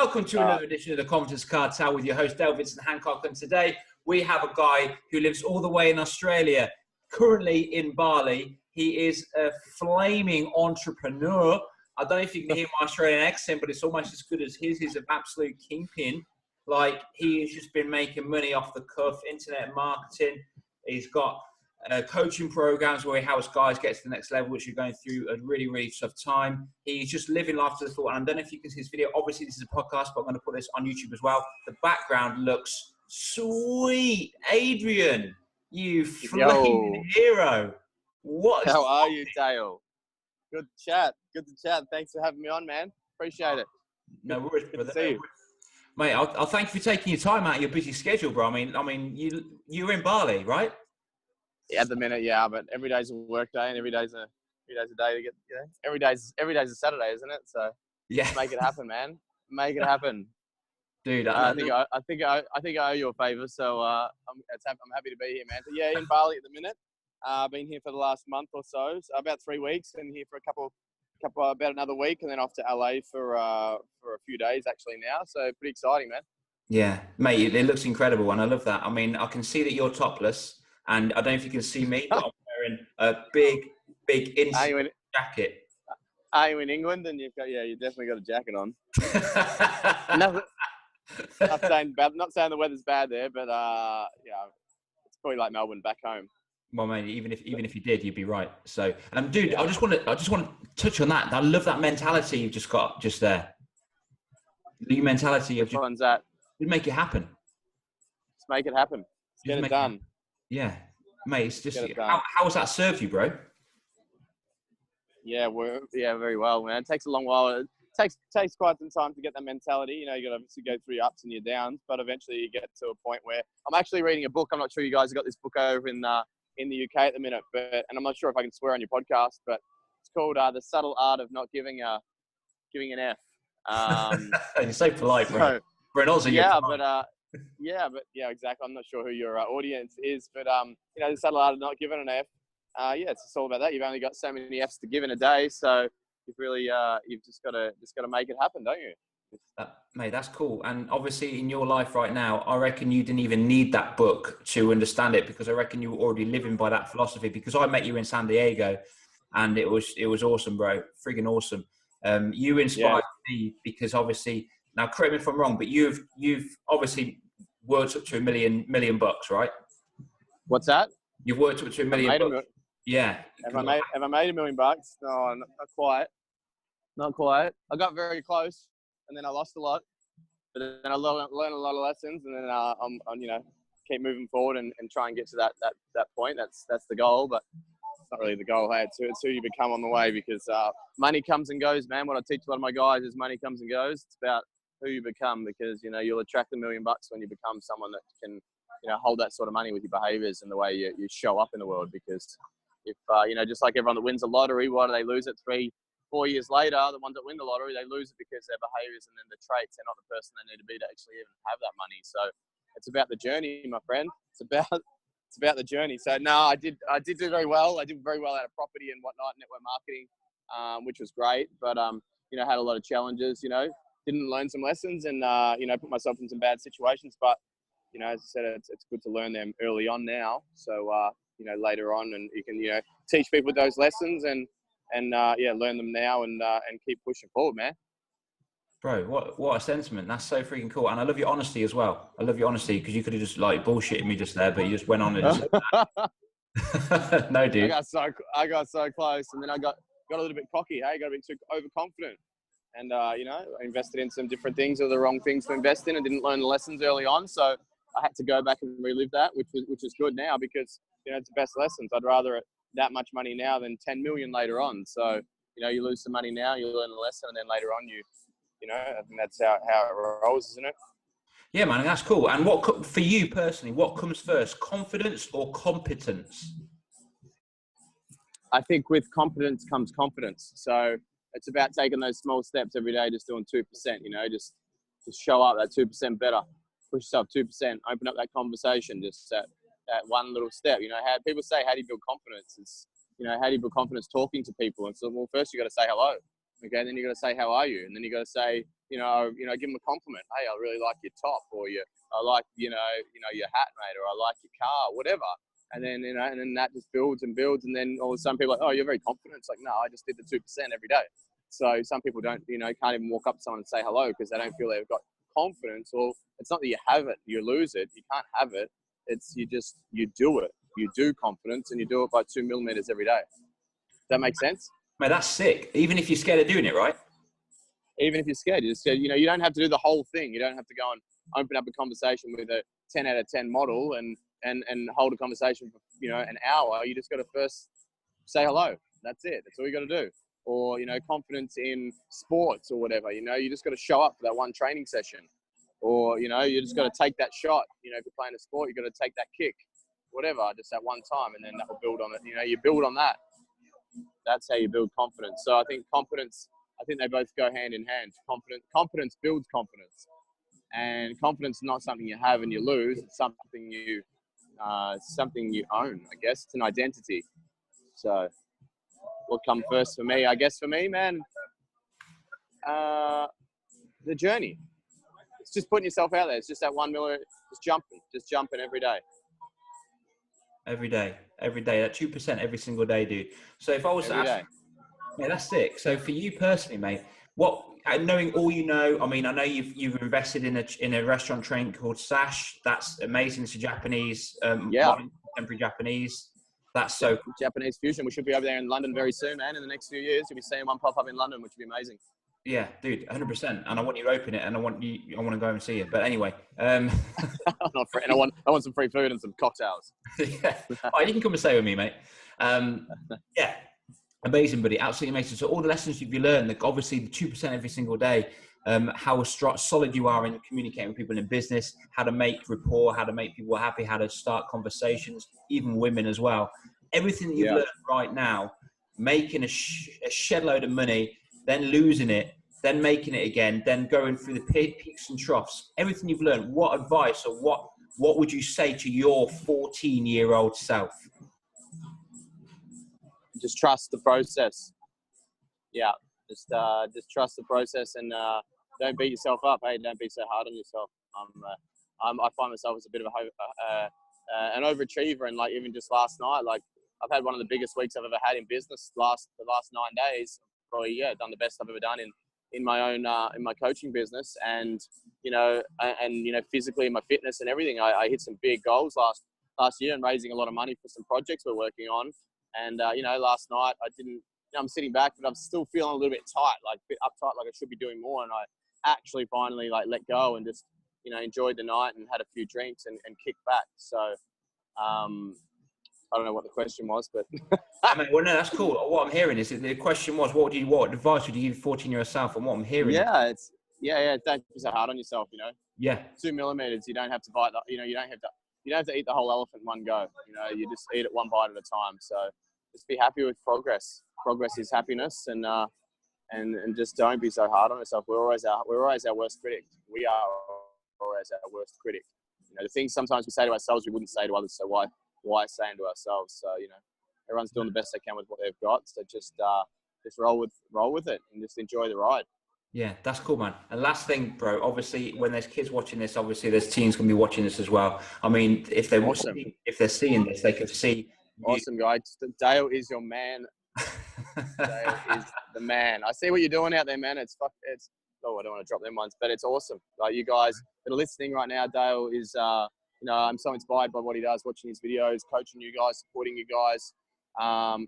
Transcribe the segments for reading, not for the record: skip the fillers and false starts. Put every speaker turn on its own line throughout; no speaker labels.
Welcome to another edition of the Confidence Cartel with your host, Del Vincent Hancock. And today we have a guy who lives all the way in Australia, currently in Bali. He is a flaming entrepreneur. I don't know if you can hear my Australian accent, but it's almost as good as his. He's an absolute kingpin. Like, he has just been making money off the cuff, internet marketing. He's got coaching programs where he helps guys get to the next level, which are going through a really, really tough time. He's just living life to the full. And I don't know if you can see this video. Obviously, this is a podcast, but I'm going to put this on YouTube as well. The background looks sweet. Adrian, you flaming hero.
How are you, Dale? Good chat. Good to chat. Thanks for having me on, man. Appreciate it.
No worries, brother.
See you.
Mate, I'll thank you for taking your time out of your busy schedule, bro. I mean, you're in Bali, right?
Yeah, at the minute, yeah, but every day's a work day, and every day's a day to get. You know, every day's a Saturday, isn't it? So
yeah,
make it happen, man. Make it happen,
dude.
I think I owe you a favor, so I'm happy to be here, man. But yeah, in Bali at the minute. Been here for the last month or so about 3 weeks, and here for about another week, and then off to LA for a few days actually now. So pretty exciting, man.
Yeah, mate, it looks incredible, and I love that. I mean, I can see that you're topless, and I don't know if you can see me, but I'm wearing a big inside jacket.
Are you in England? And you definitely got a jacket on. Not saying the weather's bad there, but it's probably like Melbourne back home.
Well, mate, even if you did, you'd be right. So, dude, I just want to touch on that. I love that mentality you've just got just there. The mentality of just
that.
You make it happen.
Just make it happen. Get it done.
Yeah, mate. It's just how has that served you, bro?
Yeah, very well, man. It takes a long while. It takes quite some time to get that mentality. You know, you got to obviously go through your ups and your downs, but eventually you get to a point where I'm actually reading a book. I'm not sure you guys have got this book over in the UK at the minute, and I'm not sure if I can swear on your podcast, but it's called The Subtle Art of Not Giving an F.
You're so polite, bro. For an Aussie, yeah, exactly. I'm not sure who your audience is, but The Subtle Art of Not Giving an F. It's just all about that. You've only got so many Fs to give in a day, so you've really you've just got to make it happen, don't you? Mate, that's cool. And obviously in your life right now, I reckon you didn't even need that book to understand it, because I reckon you were already living by that philosophy, because I met you in San Diego and it was awesome, bro. Friggin' awesome. You inspired me because obviously, now correct me if I'm wrong, but you've obviously worked up to $1 million bucks, right?
What's that?
You've worked up to $1 million. Yeah.
Have I made $1 million bucks? No, not quite. Not quite. I got very close. And then I lost a lot, but then I learned a lot of lessons, and then I'm keep moving forward and try and get to that point. That's the goal, but it's not really the goal. Hey, it's who you become on the way, because money comes and goes, man. What I teach a lot of my guys is money comes and goes. It's about who you become, because you'll attract $1 million when you become someone that can hold that sort of money with your behaviors and the way you show up in the world. Because if just like everyone that wins the lottery, why do they lose it 3-4 years later? The ones that win the lottery, they lose it because their behaviors and then the traits, they're not the person they need to be to actually even have that money. So it's about the journey, my friend. It's about the journey. So no, I did do very well. I did very well out of property and whatnot, network marketing, which was great. But had a lot of challenges. Didn't learn some lessons, and put myself in some bad situations. But as I said, it's good to learn them early on now. So later on, and you can teach people those lessons and learn them now and keep pushing forward, man.
Bro, what a sentiment. That's so freaking cool. And I love your honesty as well. I love your honesty, because you could have just like bullshitted me just there, but you just went on and just no, dude.
I got so close, and then I got a little bit cocky. Hey, got a bit too overconfident, and I invested in some different things, or the wrong things to invest in, and didn't learn the lessons early on. So I had to go back and relive that, which is good now, because it's the best lessons. I'd rather that much money now than 10 million later on. So you lose some money now, you learn the lesson, and then later on I think that's how it rolls, isn't it?
Yeah, man, that's cool. And what for you personally, what comes first, confidence or competence?
I think with competence comes confidence. So it's about taking those small steps every day, just doing 2%. Just show up that 2% better, push yourself 2%, open up that conversation, just that one little step. How people say, how do you build confidence? It's how do you build confidence talking to people? And so, well, first you got to say hello. Okay, then you got to say, how are you? And then you got to say, give them a compliment. Hey, I really like your top, or I like, your hat, mate, or I like your car, whatever. And then, and then that just builds and builds. And then all of a sudden people are like, oh, you're very confident. It's like, no, I just did the 2% every day. So some people can't even walk up to someone and say hello because they don't feel they've got confidence. Or it's not that you have it, you lose it. You can't have it. It's you do it. You do confidence, and you do it by 2 millimeters every day. Does that make sense?
Mate, that's sick. Even if you're scared of doing it, right?
Even if you're scared, you don't have to do the whole thing. You don't have to go and open up a conversation with a 10 out of 10 model and hold a conversation for, an hour. You just got to first say hello. That's it. That's all you got to do. Or, confidence in sports or whatever, you just got to show up for that one training session. Or, you just got to take that shot. If you're playing a sport, you got to take that kick, whatever, just that one time. And then that will build on it. You build on that. That's how you build confidence. So I think they both go hand in hand. Confidence builds confidence, and confidence is not something you have and you lose. It's something you own. I guess it's an identity. So, what come first for me? I guess for me, man, the journey. It's just putting yourself out there. It's just that 1 million. Just jumping every day.
Every day, that 2% every single day, dude. So if I was to ask, yeah, that's sick. So for you personally, mate, knowing all I mean, I know you've invested in a restaurant chain called Sash. That's amazing. It's a Japanese, modern contemporary Japanese. That's so cool.
Japanese fusion. We should be over there in London very soon, man. In the next few years, you'll be seeing one pop up in London, which would be amazing.
Yeah, dude, 100%. And I want you to open it, and I want to go and see it. But anyway,
I'm not free, and I want some free food and some cocktails.
Yeah, you can come and stay with me, mate. Yeah, amazing, buddy, absolutely amazing. So all the lessons you've learned, like obviously the 2% every single day, how solid you are in communicating with people in business, how to make rapport, how to make people happy, how to start conversations, even women as well. Everything that you've learned right now, making a shed load of money, then losing it, then making it again, then going through the peaks and troughs. Everything you've learned, what advice or what would you say to your 14-year-old self?
Just trust the process. Yeah, just trust the process, and don't beat yourself up. Hey, don't be so hard on yourself. I find myself as a bit of an overachiever, and like even just last night, like I've had one of the biggest weeks I've ever had in business. The last 9 days, probably done the best I've ever done in my own in my coaching business, and physically in my fitness and everything. I hit some big goals last year and raising a lot of money for some projects we're working on. And last night I didn't. I'm sitting back, but I'm still feeling a little bit tight, like a bit uptight, like I should be doing more. And I actually finally let go and just enjoyed the night and had a few drinks and kicked back. So I don't know what the question was, but
well, no, that's cool. What I'm hearing is that the question was, what advice would you give 14-year-old self? And what I'm hearing,
don't be so hard on yourself.
Yeah,
2 millimeters. You don't have to bite. You don't have to eat the whole elephant in one go. You just eat it one bite at a time. So just be happy with progress. Progress is happiness, and just don't be so hard on yourself. We're always our worst critic. We are always our worst critic. The things sometimes we say to ourselves we wouldn't say to others. So why say them to ourselves? So everyone's doing the best they can with what they've got. So just roll with it and just enjoy the ride.
Yeah, that's cool, man. And last thing, bro, obviously when there's kids watching this, obviously there's teens going to be watching this as well. I mean, if they're seeing this, they can see.
Awesome, guy. Dale is your man. Dale is the man. I see what you're doing out there, man. I don't want to drop them ones, but it's awesome. Like you guys that are listening right now, Dale is, I'm so inspired by what he does, watching his videos, coaching you guys, supporting you guys.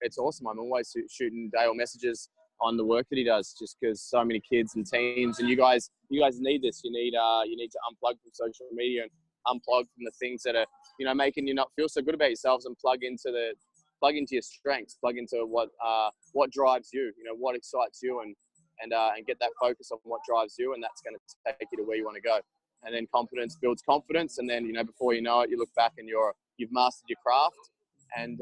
It's awesome. I'm always shooting Dale messages on the work that he does, just because so many kids and teens, and you guys need this. You need to unplug from social media and unplug from the things that are making you not feel so good about yourselves, and plug into your strengths, plug into what drives you, what excites you, and get that focus on what drives you, and that's going to take you to where you want to go. And then confidence builds confidence, and then before you know it, you look back and you've mastered your craft, and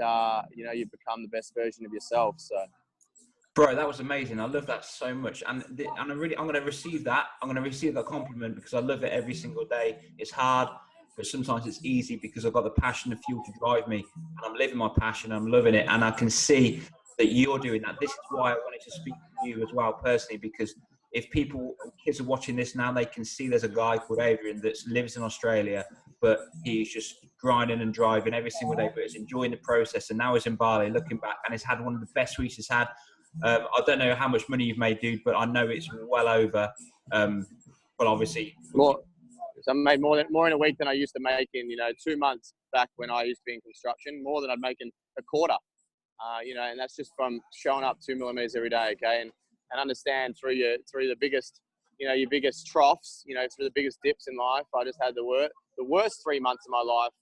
you've become the best version of yourself. So.
Bro, that was amazing. I love that so much. And I'm going to receive that. I'm going to receive that compliment because I love it every single day. It's hard, but sometimes it's easy because I've got the passion and fuel to drive me. And I'm living my passion. I'm loving it. And I can see that you're doing that. This is why I wanted to speak to you as well personally, because if kids are watching this now, they can see there's a guy called Adrian that lives in Australia, but he's just grinding and driving every single day, but he's enjoying the process. And now he's in Bali looking back, and he's had one of the best weeks he's had. I don't know how much money you've made, dude, but I know it's well over. Well, obviously.
More. So I made more in a week than I used to make in, 2 months back when I used to be in construction, more than I'd make in a quarter. And that's just from showing up 2 millimeters every day, okay? And understand through the biggest, your biggest troughs, through the biggest dips in life. I just had the worst 3 months of my life,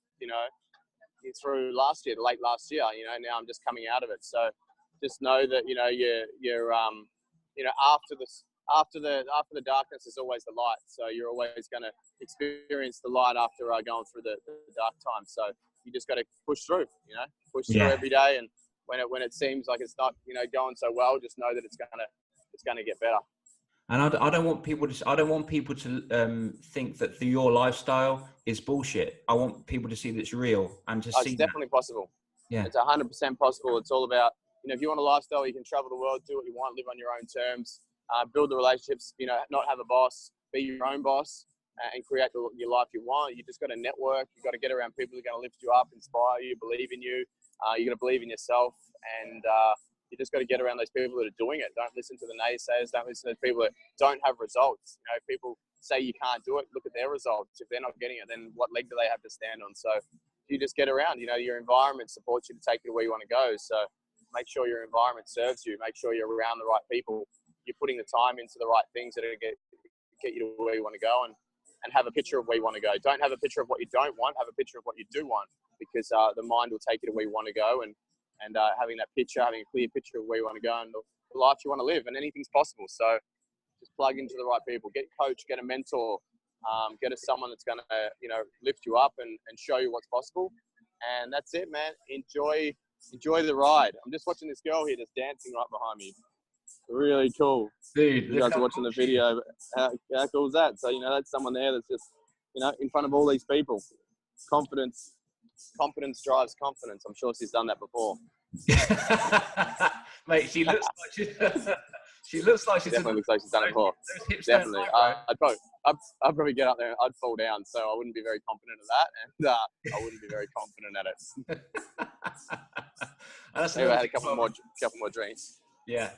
through last year, late last year, now I'm just coming out of it. So just know that, you're after the darkness is always the light. So you're always going to experience the light after going through the dark times. So you just got to push through, push through every day. And when it seems like it's not, going so well, just know that it's gonna get better.
And I don't want people to think that your lifestyle is bullshit. I want people to see that it's real and to see
it's definitely possible.
Yeah,
it's 100% possible. It's all about, if you want a lifestyle, you can travel the world, do what you want, live on your own terms, build the relationships, not have a boss, be your own boss, and create your life you want. You just got to network. You got to get around people who are going to lift you up, inspire you, believe in you. You got to believe in yourself, and you just got to get around those people that are doing it. Don't listen to the naysayers. Don't listen to people that don't have results. People say you can't do it. Look at their results. If they're not getting it, then what leg do they have to stand on? So you just get around. Your environment supports you to take you to where you want to go. So make sure your environment serves you. Make sure you're around the right people. You're putting the time into the right things that are going to get you to where you want to go, and have a picture of where you want to go. Don't have a picture of what you don't want. Have a picture of what you do want, because the mind will take you to where you want to go, and having that picture, having a clear picture of where you want to go and the life you want to live, and anything's possible. So just plug into the right people, get a coach, get a mentor, get someone that's going to, lift you up and show you what's possible. And that's it, man. Enjoy the ride. I'm just watching this girl here that's dancing right behind me. Really cool.
Dude,
you guys are watching the video. How cool is that? So, that's someone there that's just, in front of all these people. Confidence drives confidence. I'm sure she's done that before.
Mate, she looks like she's
definitely looks like she's done it before. Definitely. I'd probably get up there and I'd fall down, so I wouldn't be very confident of that, and I wouldn't be very confident at it. Maybe I had a couple more drinks.
Yeah.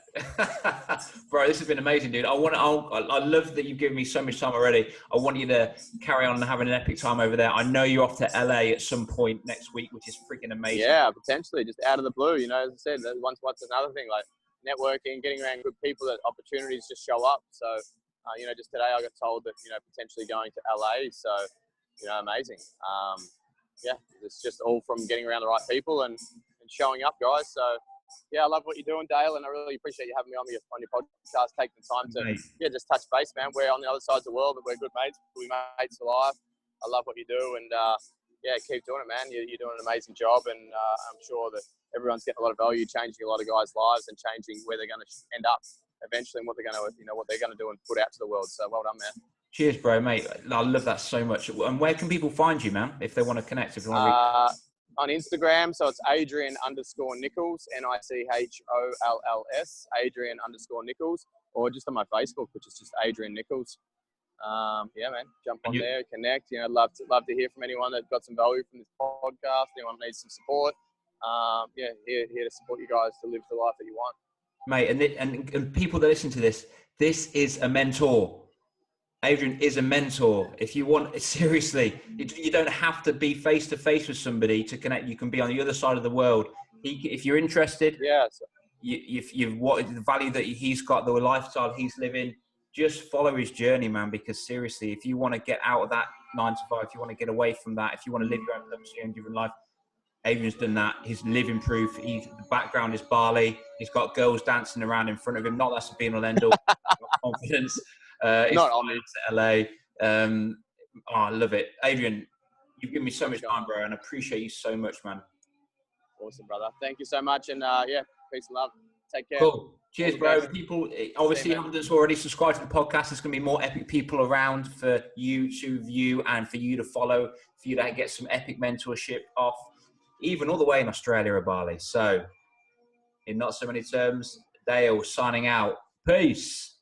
Bro, this has been amazing, dude. I love that you've given me so much time already. I want you to carry on having an epic time over there. I know you're off to LA at some point next week, which is freaking amazing.
Yeah, potentially, just out of the blue. As I said, what's another thing, like networking, getting around good people, that opportunities just show up. So, just today I got told that, potentially going to LA. So, amazing. It's just all from getting around the right people and showing up, guys. So, yeah, I love what you're doing, Dale, and I really appreciate you having me on your podcast, taking the time to just touch base, man. We're on the other side of the world, but we're good mates. We're mates for life. I love what you do, and keep doing it, man. You're doing an amazing job, and I'm sure that everyone's getting a lot of value, changing a lot of guys' lives, and changing where they're going to end up eventually, and what they're going to do and put out to the world. So well done, man.
Cheers, bro, mate. I love that so much. And where can people find you, man, if they want to connect? If you want to
on Instagram, so it's Adrian_Nichols, NICHOLLS, Adrian_Nichols, or just on my Facebook, which is just Adrian Nichols. Man, jump on there, connect. Love to hear from anyone that got some value from this podcast. Anyone needs some support. Here to support you guys to live the life that you want,
mate. And people that listen to this is a mentor. Adrian is a mentor. If you want, seriously, you don't have to be face to face with somebody to connect. You can be on the other side of the world. If you're interested, if you've what the value that he's got, the lifestyle he's living, just follow his journey, man. Because seriously, if you want to get out of that 9 to 5, if you want to get away from that, if you want to live your own purpose in your life, Adrian's done that. He's living proof. The background is Bali. He's got girls dancing around in front of him. Not that's a be all end all. Confidence. Not on me to LA. I love it, Adrian. You've given me so much time, bro, and I appreciate you so much, man.
Awesome, brother. Thank you so much, and peace and love. Take care.
Cool. Cheers, bro. People, obviously, haven't already subscribed to the podcast. There's going to be more epic people around for you to view and for you to follow, for you to get some epic mentorship off, even all the way in Australia or Bali. So, in not so many terms, Dale signing out. Peace.